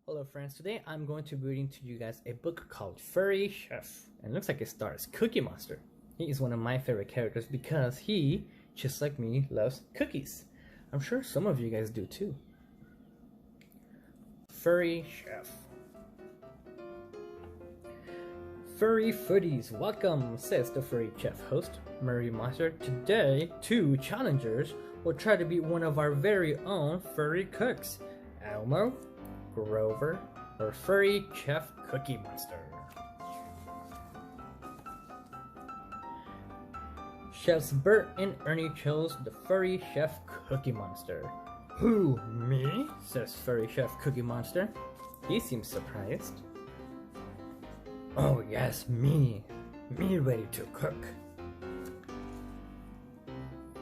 Hello friends, today I'm going to be reading to you guys a book called Furry Chef, and it looks like it stars Cookie Monster. He is one of my favorite characters because he, just like me, loves cookies. I'm sure some of you guys do too. Furry Chef. Furry foodies, welcome, says the Furry Chef host, Murray Monster. Today, two challengers will try to beat one of our very own furry cooks, Elmo, Grover, or Furry Chef Cookie Monster. Chefs Bert and Ernie chose the Furry Chef Cookie Monster. Who, me? Says Furry Chef Cookie Monster. He seems surprised. Oh yes, me. Me ready to cook.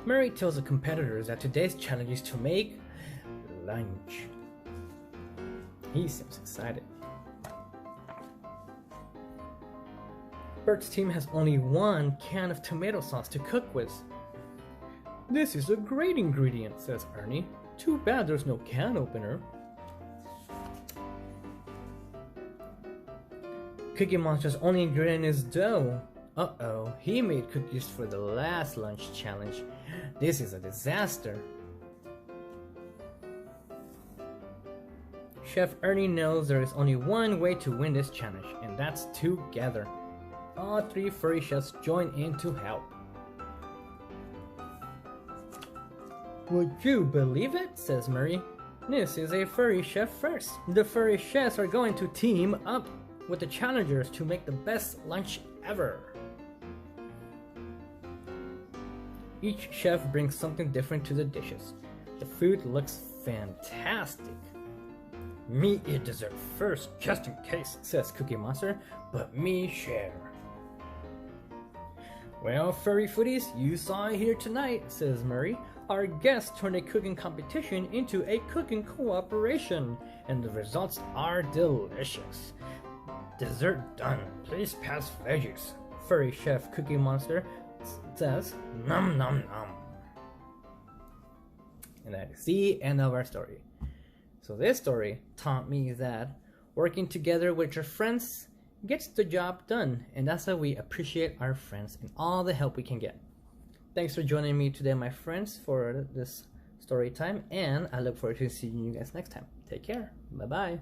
Murray tells the competitors that today's challenge is to make lunch. He seems excited. Bert's team has only one can of tomato sauce to cook with. This is a great ingredient, says Ernie. Too bad there's no can opener. Cookie Monster's only ingredient is dough. Uh-oh, he made cookies for the last lunch challenge. This is a disaster. Chef Ernie knows there is only one way to win this challenge, and that's together. All three furry chefs join in to help. Would you believe it? Says Murray. This is a furry chef first. The furry chefs are going to team up with the challengers to make the best lunch ever. Each chef brings something different to the dishes. The food looks fantastic. Me eat dessert first, just in case, says Cookie Monster, but me share. Well, furry foodies, you saw it here tonight, says Murray. Our guests turned a cooking competition into a cooking cooperation, and the results are delicious. Dessert done, please pass veggies. Furry Chef Cookie Monster says, nom nom nom. And that is the end of our story. So this story taught me that working together with your friends gets the job done, and that's how we appreciate our friends and all the help we can get. Thanks for joining me today, my friends, for this story time, and I look forward to seeing you guys next time. Take care. Bye-bye.